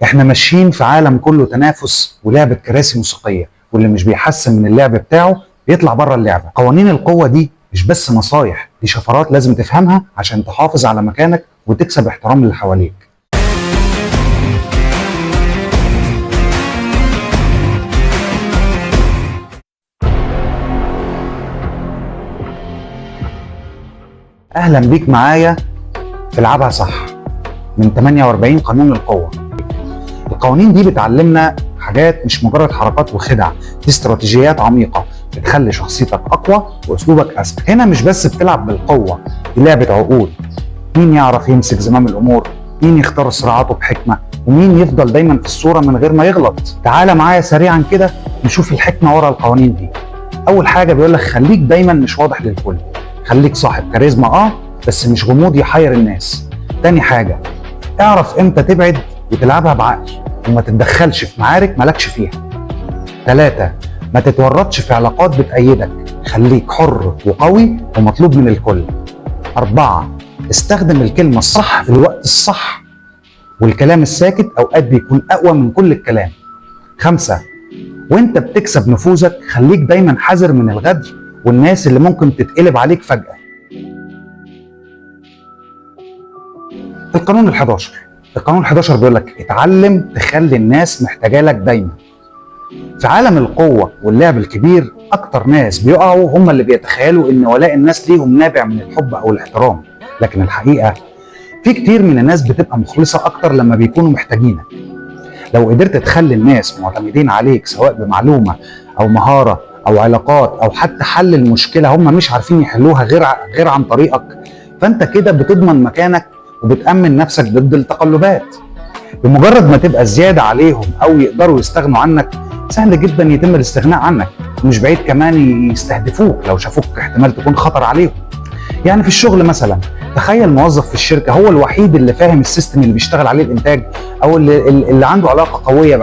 احنا ماشيين في عالم كله تنافس ولعبة كراسي موسيقية، واللي مش بيحسن من اللعب بتاعه بيطلع بره اللعبة. قوانين القوة دي مش بس نصايح، دي شفرات لازم تفهمها عشان تحافظ على مكانك وتكسب احترام اللي حواليك. اهلا بيك معايا في العبها صح من 48 قانون القوة. القوانين دي بتعلمنا حاجات مش مجرد حركات وخدع، دي استراتيجيات عميقة بتخلي شخصيتك أقوى وأسلوبك أذكى. هنا مش بس بتلعب بالقوة، دي لعبة عقول. مين يعرف يمسك زمام الأمور، مين يختار صراعاته بحكمة، ومين يفضل دايما في الصورة من غير ما يغلط. تعال معايا سريعا كده نشوف الحكمة ورا القوانين دي. أول حاجة بيقولك خليك دايما مش واضح للكل، خليك صاحب كاريزما بس مش غموض يحير الناس. تاني حاجة اعرف امتى تبعد وتلعبها بعقل وما تتدخلش في معارك مالكش فيها. 3 ما تتورطش في علاقات بتأيدك، خليك حر وقوي ومطلوب من الكل. 4 استخدم الكلمة الصح في الوقت الصح، والكلام الساكت اوقات بيكون اقوى من كل الكلام. 5 وانت بتكسب نفوذك خليك دايما حذر من الغدر والناس اللي ممكن تتقلب عليك فجأة. القانون ال11 بيقول لك اتعلم تخلي الناس محتاجه لك دايما. في عالم القوه واللعب الكبير اكتر ناس بيقعوا هم اللي بيتخيلوا ان ولاء الناس ليهم نابع من الحب او الاحترام، لكن الحقيقه في كتير من الناس بتبقى مخلصه اكتر لما بيكونوا محتاجينك. لو قدرت تخلي الناس معتمدين عليك سواء بمعلومه او مهاره او علاقات او حتى حل المشكله هم مش عارفين يحلوها غير عن طريقك، فانت كده بتضمن مكانك وبتأمن نفسك ضد التقلبات. بمجرد ما تبقى زيادة عليهم أو يقدروا يستغنوا عنك سهل جدا يتم الاستغناء عنك، ومش بعيد كمان يستهدفوك لو شافوك احتمال تكون خطر عليهم. يعني في الشغل مثلا تخيل موظف في الشركة هو الوحيد اللي فاهم السيستم اللي بيشتغل عليه الإنتاج أو اللي عنده علاقة قوية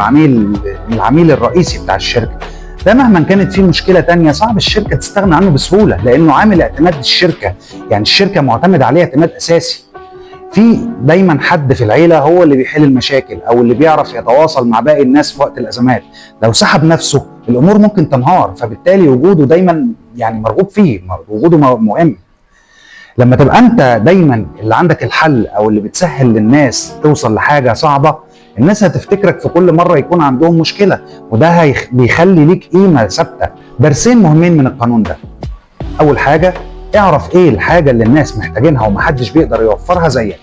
بالعميل الرئيسي بتاع الشركة، ده مهما كانت فيه مشكلة تانية صعب الشركة تستغنى عنه بسهولة، لأنه عامل اعتماد الشركة، يعني الشركة معتمد عليه اعتماد أساسي. في دايما حد في العيلة هو اللي بيحل المشاكل او اللي بيعرف يتواصل مع باقي الناس في وقت الازمات. لو سحب نفسه الامور ممكن تنهار، فبالتالي وجوده دايما يعني مرغوب فيه، وجوده مهم. لما تبقى انت دايما اللي عندك الحل او اللي بتسهل للناس توصل لحاجة صعبة، الناس هتفتكرك في كل مرة يكون عندهم مشكلة، وده بيخلي ليك قيمة ثابتة. درسين مهمين من القانون ده. اول حاجة اعرف ايه الحاجة اللي الناس محتاجينها ومحدش بيقدر يوفرها زيك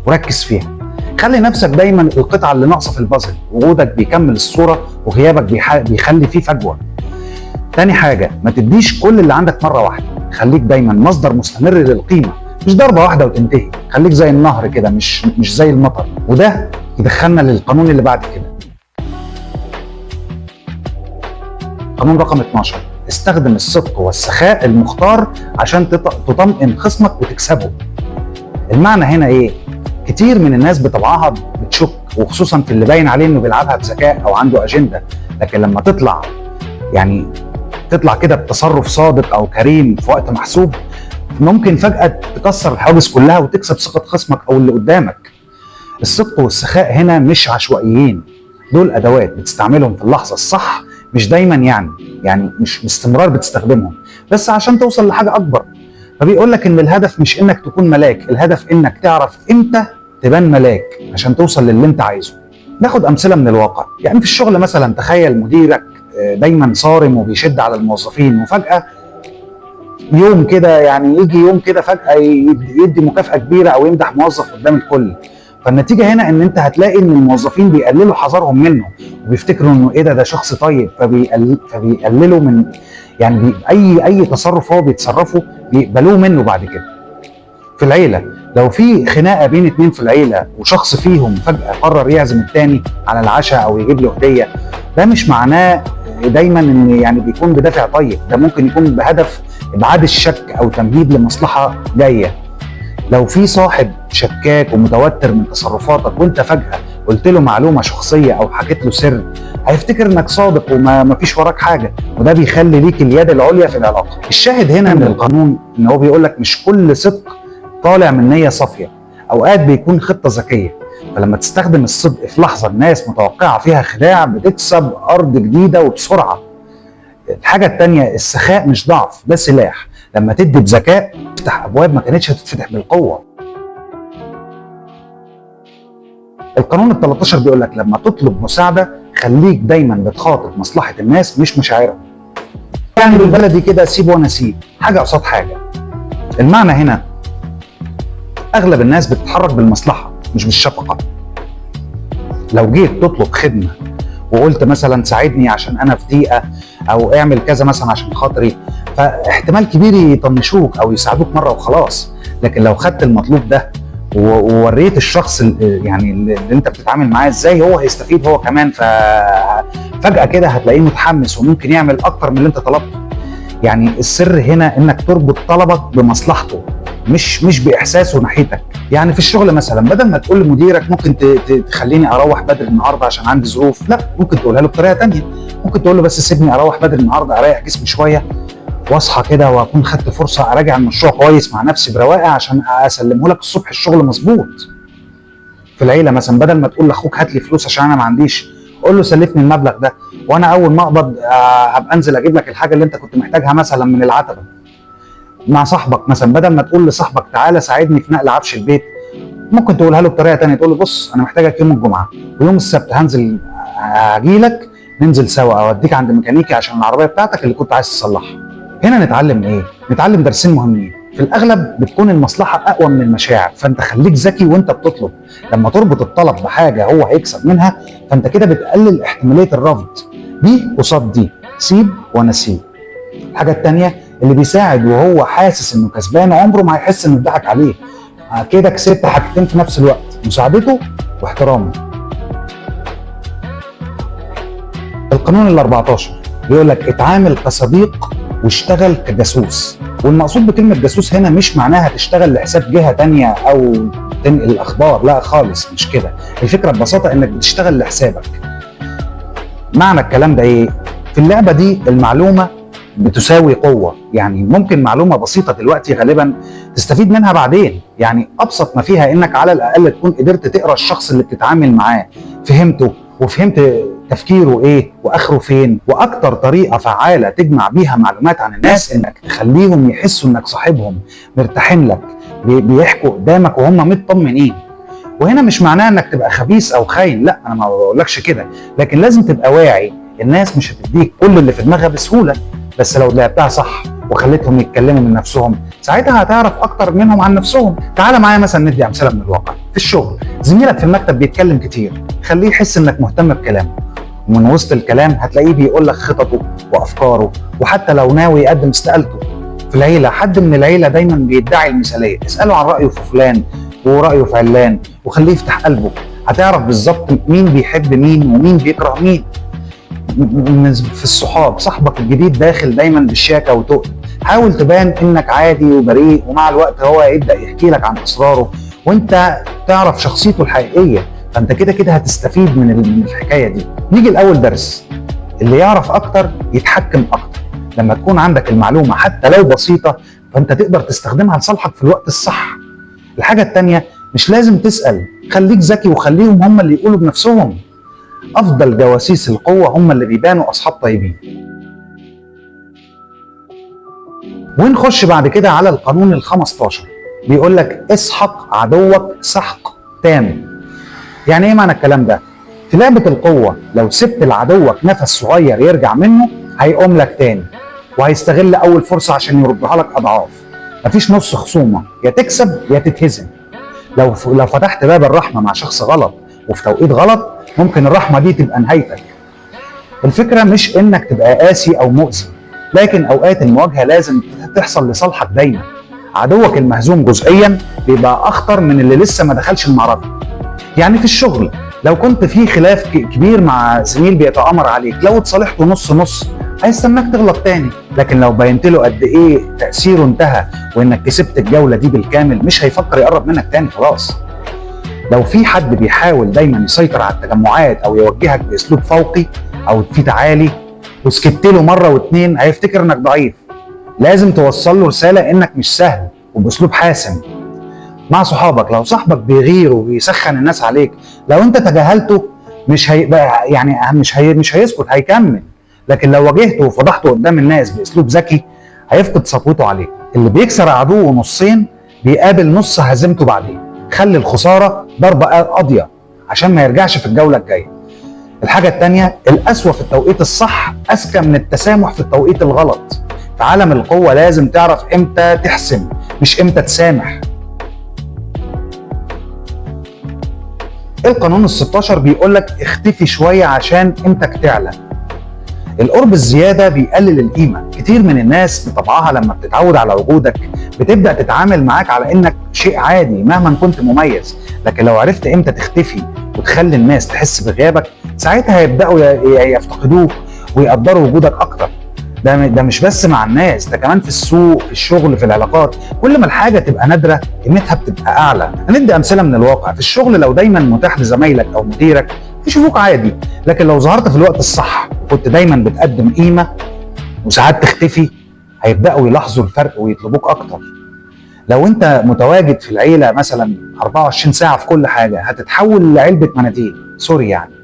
وركز فيها. خلي نفسك دايما القطعة اللي ناقصة في البازل، وجودك بيكمل الصورة وغيابك بيخلي فيه فجوة. تاني حاجة ما تديش كل اللي عندك مرة واحدة، خليك دايما مصدر مستمر للقيمة، مش ضربة واحدة وتنتهي. خليك زي النهر كده مش زي المطر. وده يدخلنا للقانون اللي بعد كده. قانون رقم 12 استخدم الصدق والسخاء المختار عشان تطمئن خصمك وتكسبه. المعنى هنا ايه؟ كتير من الناس بطبعها بتشك، وخصوصا في اللي باين عليه انه بيلعبها بذكاء او عنده اجنده، لكن لما تطلع كده بتصرف صادق او كريم في وقت محسوب ممكن فجأة تكسر الحواجز كلها وتكسب ثقة خصمك او اللي قدامك. الصدق والسخاء هنا مش عشوائيين، دول ادوات بتستعملهم في اللحظة الصح، مش دايما يعني مش باستمرار بتستخدمهم، بس عشان توصل لحاجة اكبر. فبيقول لك ان الهدف مش انك تكون ملاك، الهدف انك تعرف امتى تبان ملاك عشان توصل للي انت عايزه. ناخد امثلة من الواقع. يعني في الشغل مثلا تخيل مديرك دايما صارم وبيشد على الموظفين، وفجأة يوم كده يجي يوم كده فجأة يدي مكافأة كبيرة او يمدح موظف قدام الكل. فالنتيجة هنا ان انت هتلاقي ان الموظفين بيقللوا حذرهم منه وبيفتكروا انه ايه ده شخص طيب، فبيقللوا من يعني اي تصرف هو بيتصرفه بيقبلوه منه بعد كده. في العيلة لو في خناقة بين 2 في العيلة وشخص فيهم فجأة قرر يعزم التاني على العشاء او يجيب له هدية، ده مش معناه دايما ان يعني بيكون بدافع طيب، ده ممكن يكون بهدف ابعاد الشك او تمهيد لمصلحة جاية. لو في صاحب شكاك ومتوتر من تصرفاتك وانت فجأة قلت له معلومة شخصية او حكيت له سر، هيفتكر انك صادق وما فيش وراك حاجة، وده بيخلي ليك اليد العليا في العلاقة. الشاهد هنا من القانون ان هو بيقولك مش كل صدق طالع من نية صافية، اوقات بيكون خطة ذكية. فلما تستخدم الصدق في لحظه الناس متوقعه فيها خداع بتكسب ارض جديده وبسرعه. الحاجه الثانيه، السخاء مش ضعف، ده سلاح. لما تدي بذكاء تفتح ابواب ما كانتش هتتفتح بالقوه. القانون ال 13 بيقول لك لما تطلب مساعده خليك دايما بتخاطب مصلحه الناس مش مشاعرهم. يعني بالبلدي كده سيب وانا اسيب، حاجه قصاد حاجه. المعنى هنا اغلب الناس بتتحرك بالمصلحه مش بالشفقه. لو جيت تطلب خدمه وقلت مثلا ساعدني عشان انا في ضيقه، او اعمل كذا مثلا عشان خاطري، فاحتمال كبير يطنشوك او يساعدوك مره وخلاص. لكن لو خدت المطلوب ده ووريت الشخص اللي انت بتتعامل معاه ازاي هو هيستفيد هو كمان، ففجأة كده هتلاقيه متحمس وممكن يعمل اكتر من اللي انت طلبته. يعني السر هنا انك تربط طلبك بمصلحته مش باحساسه ناحيتك. يعني في الشغل مثلا بدل ما تقول لمديرك ممكن تخليني اروح بدري النهارده عشان عندي ظروف، لا، ممكن تقولها له بطريقه ثانيه. ممكن تقول له بس سيبني اروح بدري النهارده اريح جسمي شويه واصحى كده واكون خدت فرصه اراجع المشروع كويس مع نفسي برواقه عشان اسلمه لك الصبح الشغل مظبوط. في العيله مثلا بدل ما تقول لاخوك هات لي فلوس عشان انا ما عنديش، قول له سلفني المبلغ ده وانا اول ما اقبض هبقى انزل اجيب لك الحاجه اللي انت كنت محتاجها مثلا من العتبه. مع صاحبك مثلا بدل ما تقول لصاحبك تعالى ساعدني في نقل عفش البيت، ممكن تقولها له بطريقه ثانيه، تقول له بص انا محتاجك يوم الجمعه ويوم السبت هنزل اجيلك ننزل سوا اوديك عند ميكانيكي عشان العربيه بتاعتك اللي كنت عايز تصلحها. هنا نتعلم ايه؟ نتعلم درسين مهمين. في الاغلب بتكون المصلحه اقوى من المشاعر، فانت خليك ذكي وانت بتطلب. لما تربط الطلب بحاجه هو هيكسب منها فانت كده بتقلل احتماليه الرفض. دي قصاد دي، سيب وانا اسيب. الحاجه الثانيه، اللي بيساعد وهو حاسس انه كسبان عمره ما هيحس انه اتضحك عليه. كده كسبت حاجتين في نفس الوقت، مساعدته واحترامه. القانون ال 14 بيقول لك اتعامل كصديق واشتغل كجاسوس. والمقصود بكلمة جاسوس هنا مش معناها تشتغل لحساب جهة تانية أو تنقل الأخبار، لا خالص مش كده. الفكرة ببساطة إنك بتشتغل لحسابك. معنى الكلام ده إيه؟ في اللعبة دي المعلومة بتساوي قوة. يعني ممكن معلومة بسيطة دلوقتي غالبا تستفيد منها بعدين. يعني أبسط ما فيها إنك على الأقل تكون قدرت تقرأ الشخص اللي بتتعامل معاه، فهمته وفهمت تفكيره ايه واخره فين. واكتر طريقه فعاله تجمع بيها معلومات عن الناس انك تخليهم يحسوا انك صاحبهم مرتاحين لك، بيحكوا قدامك وهم مطمنين. وهنا مش معناه انك تبقى خبيث او خاين، لا انا ما بقولكش كده، لكن لازم تبقى واعي. الناس مش هتديك كل اللي في دماغها بسهوله، بس لو لعبتها صح وخليتهم يتكلموا من نفسهم ساعتها هتعرف اكتر منهم عن نفسهم. تعال معايا مثلا ندي امثله من الواقع. في الشغل زميلك في المكتب بيتكلم كتير، خليه يحس انك مهتم بكلامه، ومن وسط الكلام هتلاقيه بيقول لك خططه وافكاره وحتى لو ناوي يقدم استقالته. في العيله حد من العيله دايما بيدعي المثاليه، اساله عن رايه في فلان ورايه في علان وخليه يفتح قلبه، هتعرف بالظبط مين بيحب مين ومين بيكره مين. في الصحاب صاحبك الجديد داخل دايما بالشياكه وتقل، حاول تبان انك عادي وبريء، ومع الوقت هو يبدا يحكي لك عن اسراره وانت تعرف شخصيته الحقيقيه، فانت كده كده هتستفيد من الحكايه دي. نيجي الاول درس، اللي يعرف اكتر يتحكم اكتر. لما تكون عندك المعلومه حتى لو بسيطه فانت تقدر تستخدمها لصالحك في الوقت الصح. الحاجه الثانيه، مش لازم تسال، خليك ذكي وخليهم هم اللي يقولوا بنفسهم. افضل جواسيس القوه هم اللي بيبانوا اصحاب طيبين. ونخش بعد كده على القانون ال 15 بيقول لك اسحق عدوك سحق تام. يعني ايه معنى الكلام ده؟ في لعبه القوه لو سبت لعدوك نفس صغير يرجع منه هيقوم لك تاني وهيستغل اول فرصه عشان يردها لك اضعاف. مفيش نص خصومه، يا تكسب يا تتهزم. لو فتحت باب الرحمه مع شخص غلط وفي توقيت غلط ممكن الرحمه دي تبقى نهايتك. الفكره مش انك تبقى قاسي او مؤذي، لكن اوقات المواجهه لازم تحصل لصالحك دايما. عدوك المهزوم جزئيا بيبقى اخطر من اللي لسه ما دخلش المعركه. يعني في الشغل لو كنت في خلاف كبير مع زميل بيتآمر عليك، لو اتصالحته نص نص هيستناك تغلط تاني، لكن لو بينت له قد ايه تأثيره انتهى وانك كسبت الجولة دي بالكامل مش هيفكر يقرب منك تاني خلاص. لو في حد بيحاول دايما يسيطر على التجمعات او يوجهك باسلوب فوقي او في تعالي وسكت له مرة واتنين هيفتكر انك ضعيف. لازم توصل له رسالة انك مش سهل وباسلوب حاسم. مع صحابك لو صاحبك بيغير وبيسخن الناس عليك، لو انت تجاهلته مش هيبقى يعني مش هيسكت، هيكمل. لكن لو واجهته وفضحته قدام الناس باسلوب ذكي هيفقد سطوته عليك. اللي بيكسر عدوه نصين بيقابل نص هزيمته بعدين. خلي الخساره ضربه قاضيه عشان ما يرجعش في الجوله الجايه. الحاجه الثانيه، القسوه في التوقيت الصح اذكى من التسامح في التوقيت الغلط. في عالم القوه لازم تعرف امتى تحسم مش امتى تسامح. القانون ال16 بيقول لك اختفي شويه عشان قيمتك تعلى. القرب الزياده بيقلل القيمه. كتير من الناس بطبعها لما بتتعود على وجودك بتبدا تتعامل معاك على انك شيء عادي مهما كنت مميز. لكن لو عرفت امتى تختفي وتخلي الناس تحس بغيابك، ساعتها هيبداوا يفتقدوك ويقدروا وجودك اكتر. ده مش بس مع الناس، ده كمان في السوق، في الشغل، في العلاقات. كل ما الحاجه تبقى نادره قيمتها بتبقى اعلى. هندي امثله من الواقع. في الشغل لو دايما متاح لزمايلك او مديرك يشوفوك عادي، لكن لو ظهرت في الوقت الصح وكنت دايما بتقدم قيمه وساعات تختفي، هيبداوا يلاحظوا الفرق ويطلبوك اكتر. لو انت متواجد في العيله مثلا 24 ساعه في كل حاجه، هتتحول لعلبه مناديل، سوري يعني.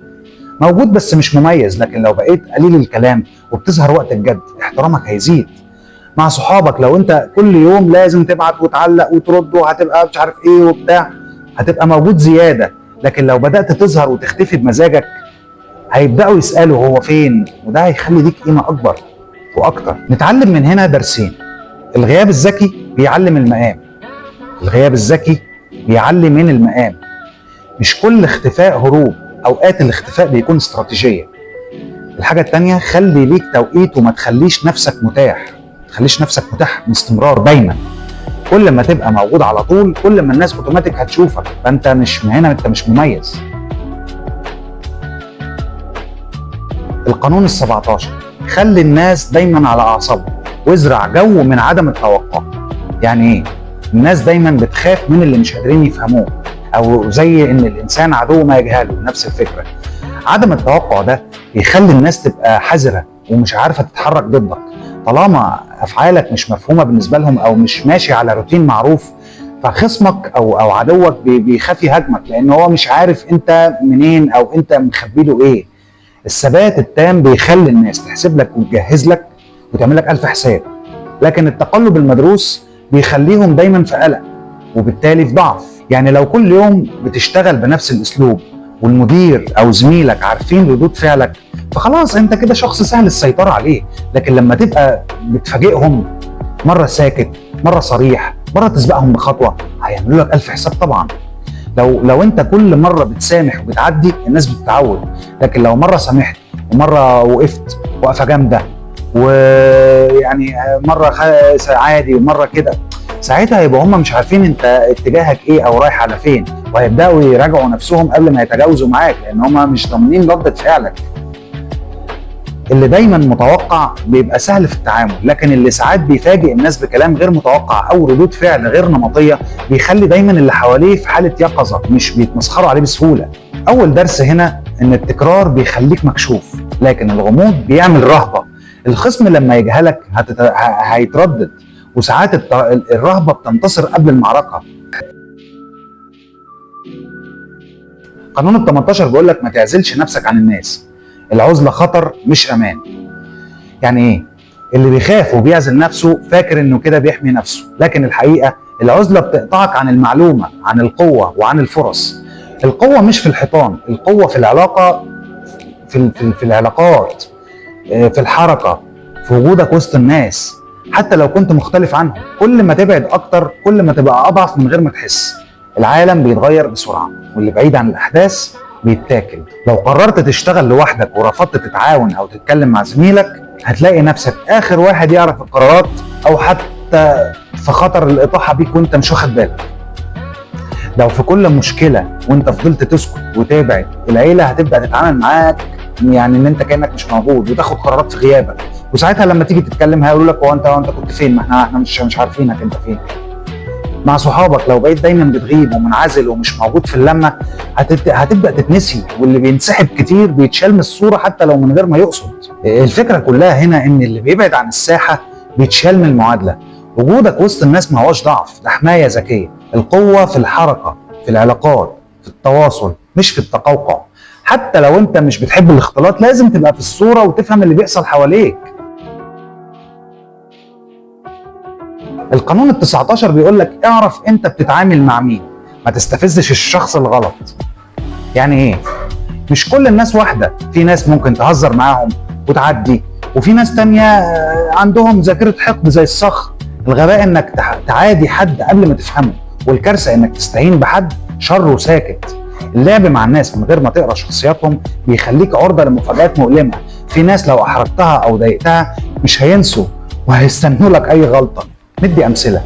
موجود بس مش مميز. لكن لو بقيت قليل الكلام وبتظهر وقت الجد، احترامك هيزيد. مع صحابك لو انت كل يوم لازم تبعت وتعلق وترد وهتبقى مش عارف ايه وبتاع، هتبقى موجود زياده. لكن لو بدأت تظهر وتختفي بمزاجك، هيبدأوا يسألوا هو فين، وده هيخلي ليك قيمة أكبر وأكتر. نتعلم من هنا درسين. الغياب الذكي بيعلم المقام. الغياب الذكي بيعلم من المقام. مش كل اختفاء هروب، أوقات الاختفاء بيكون استراتيجية. الحاجة التانية، خلي ليك توقيت وما تخليش نفسك متاح. تخليش نفسك متاح باستمرار دايما. كل ما تبقى موجود على طول، كل ما الناس اوتوماتيك هتشوفك، فانت مش هنا، انت مش مميز. القانون ال17، خلي الناس دايما على اعصابهم وازرع جو من عدم التوقع. يعني ايه؟ الناس دايما بتخاف من اللي مش قادرين يفهموه، او زي ان الانسان عدو ما يجهله، نفس الفكره. عدم التوقع ده بيخلي الناس تبقى حذره ومش عارفه تتحرك ضدك. طالما افعالك مش مفهومه بالنسبه لهم او مش ماشي على روتين معروف، فخصمك او عدوك بيخاف يهاجمك، لان هو مش عارف انت منين او انت مخبي له ايه. الثبات التام بيخلي الناس تحسب لك وتجهز لك وتعمل لك الف حساب. لكن التقلب المدروس بيخليهم دايما في قلق وبالتالي في ضعف. يعني لو كل يوم بتشتغل بنفس الاسلوب والمدير او زميلك عارفين ردود فعلك، فخلاص انت كده شخص سهل السيطرة عليه. لكن لما تبقى بتفاجئهم، مرة ساكت، مرة صريح، مرة تسبقهم بخطوة، هيعملوا لك الف حساب طبعا. لو انت كل مرة بتسامح وبتعدي، الناس بتتعود. لكن لو مرة سامحت ومرة وقفت وقفة جامدة، ويعني مرة عادي ومرة كده، ساعتها يبقى هم مش عارفين انت اتجاهك ايه او رايح على فين، وهيبداوا يراجعوا نفسهم قبل ما يتجاوزوا معاك، لان هم مش ضامنين ردة فعلك. اللي دايما متوقع بيبقى سهل في التعامل، لكن اللي ساعات بيفاجئ الناس بكلام غير متوقع او ردود فعل غير نمطيه بيخلي دايما اللي حواليه في حاله يقظه، مش بيتمسخروا عليه بسهوله. اول درس هنا ان التكرار بيخليك مكشوف، لكن الغموض بيعمل رهبه. الخصم لما يجهلك هيتردد، وساعات الرهبه بتنتصر قبل المعركه. قانون ال18 بيقول لك ما تعزلش نفسك عن الناس. العزله خطر مش امان. يعني ايه؟ اللي بيخاف وبيعزل نفسه فاكر انه كده بيحمي نفسه، لكن الحقيقه العزله بتقطعك عن المعلومه، عن القوه وعن الفرص. القوه مش في الحيطان، القوه في العلاقه، في العلاقات، في الحركه، في وجودك وسط الناس حتى لو كنت مختلف عنهم. كل ما تبعد اكتر كل ما تبقى اضعف من غير ما تحس. العالم بيتغير بسرعه، واللي بعيد عن الاحداث بيتاكل. لو قررت تشتغل لوحدك ورفضت تتعاون او تتكلم مع زميلك، هتلاقي نفسك اخر واحد يعرف القرارات، او حتى في خطر الاطاحه بيك وانت مش واخد بالك. لو في كل مشكله وانت فضلت تسكت وتبعد، العيله هتبدا تتعامل معاك يعني ان انت كانك مش موجود، وتاخد قرارات في غيابك. وساعتها لما تيجي تتكلم هيقولوا لك هو انت كنت فين؟ ما احنا مش عارفينك انت فين. مع صحابك لو بقيت دايما بتغيب ومنعزل ومش موجود في اللمه، هتبدا تتنسي، واللي بينسحب كتير بيتشال من الصوره حتى لو من غير ما يقصد. الفكره كلها هنا ان اللي بيبعد عن الساحه بيتشال من المعادله. وجودك وسط الناس ما هوش ضعف، ده حمايه ذكيه. القوة في الحركة، في العلاقات، في التواصل، مش في التقوقع. حتى لو انت مش بتحب الاختلاط لازم تبقى في الصورة وتفهم اللي بيحصل حواليك. القانون ال19 بيقول لك اعرف انت بتتعامل مع مين، ما تستفزش الشخص الغلط. يعني ايه؟ مش كل الناس واحدة، في ناس ممكن تهزر معاهم وتعدي، وفي ناس تانية عندهم ذاكرة حقد زي الصخر. الغباء انك تعادي حد قبل ما تفهمه، والكارثة انك تستهين بحد شره ساكت. اللعب مع الناس من غير ما تقرا شخصياتهم بيخليك عرضة لمفاجآت مؤلمة. في ناس لو احرجتها او ضايقتها مش هينسوا وهيستنوا لك اي غلطة. ندي امثلة.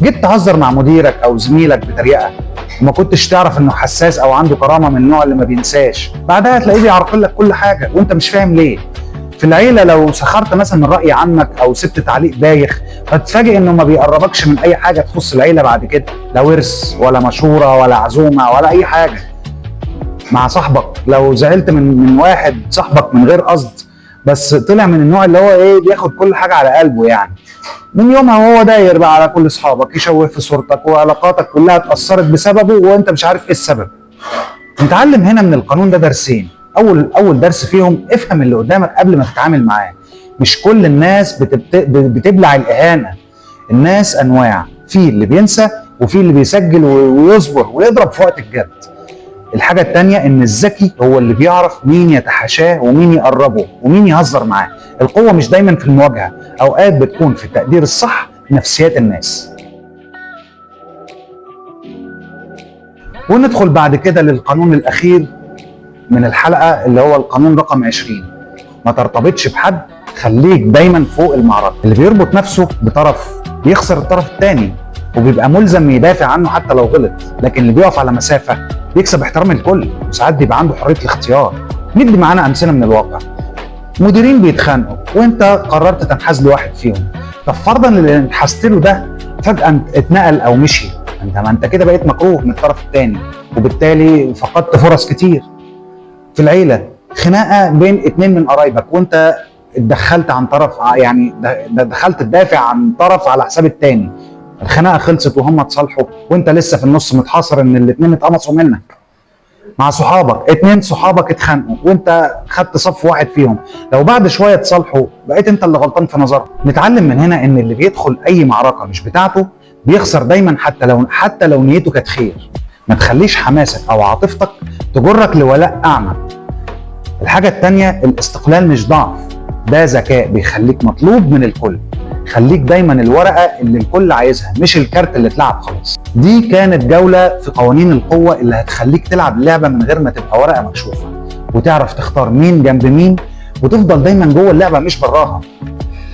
جيت تهزر مع مديرك او زميلك بتريقة وما كنتش تعرف انه حساس او عنده كرامة من النوع اللي ما بينساش، بعدها هتلاقيه بيعرقل لك كل حاجة وانت مش فاهم ليه. في العيلة لو سخرت مثلا من رأي عنك او سبت تعليق بايخ هتتفاجئ انه ما بيقربكش من اي حاجة تخص العيلة بعد كده، لا ورث ولا مشورة ولا عزومة ولا اي حاجة. مع صاحبك لو زعلت من واحد صاحبك من غير قصد، بس طلع من النوع اللي هو ايه بياخد كل حاجة على قلبه، يعني من يومها وهو داير بقى على كل اصحابك، يشوه في صورتك وعلاقاتك كلها اتأثرت بسببه وانت مش عارف ايه السبب. نتعلم هنا من القانون ده درسين. اول درس فيهم افهم اللي قدامك قبل ما تتعامل معاه. مش كل الناس بتبلع الاهانة. الناس انواع، في اللي بينسى وفي اللي بيسجل ويصبر ويضرب في وقت الجد. الحاجة التانية ان الذكي هو اللي بيعرف مين يتحاشاه ومين يقربه ومين يهزر معاه. القوة مش دايما في المواجهة، اوقات بتكون في التقدير الصح لنفسيات الناس. وندخل بعد كده للقانون الاخير من الحلقة اللي هو القانون رقم 20. ما ترتبطش بحد، خليك دايما فوق المعركة. اللي بيربط نفسه بطرف بيخسر الطرف التاني وبيبقى ملزم يدافع عنه حتى لو غلط، لكن اللي بيقف على مسافة بيكسب احترام الكل وساعات بيبقى عنده حرية الاختيار. ندي معانا امثلة من الواقع. مديرين بيتخانقوا وانت قررت تنحاز لواحد فيهم. طب فرضا اللي انحازت له ده فجأة اتنقل او مشي، ما انت كده بقيت مكروه من الطرف الثاني وبالتالي فقدت فرص كتير. في العيلة خناقة بين 2 من قرايبك وانت اتدخلت عن طرف، يعني دخلت تدافع عن طرف على حساب الثاني. الخناقة خلصت وهم اتصالحوا وانت لسه في النص متحاصر ان الاتنين اتقمصوا منك. مع صحابك 2 صحابك اتخانقوا وانت خدت صف واحد فيهم، لو بعد شوية اتصالحوا بقيت انت اللي غلطان في نظرهم. نتعلم من هنا ان اللي بيدخل اي معركة مش بتاعته بيخسر دايما، حتى لو نيته كانت خير. ما تخليش حماسك او عاطفتك تجرك لولاء اعمى. الحاجة التانية، الاستقلال مش ضعف، ده ذكاء بيخليك مطلوب من الكل. خليك دايما الورقة اللي الكل عايزها مش الكارت اللي اتلعب خلاص. دي كانت جولة في قوانين القوة اللي هتخليك تلعب لعبة من غير ما تبقى ورقة مكشوفة، وتعرف تختار مين جنب مين وتفضل دايما جوه اللعبة مش براها.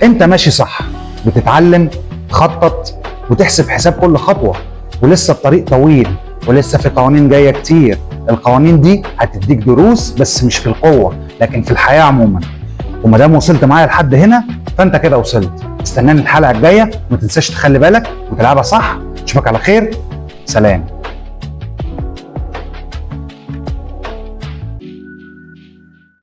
انت ماشي صح، بتتعلم، تخطط وتحسب حساب كل خطوة، ولسه الطريق طويل ولسه في قوانين جاية كتير. القوانين دي هتديك دروس بس مش في القوة لكن في الحياة عموما. ومادام وصلت معايا لحد هنا فانت كده وصلت. استناني الحلقة الجاية، وما تنساش تخلي بالك وتلعبها صح. اشوفك على خير، سلام.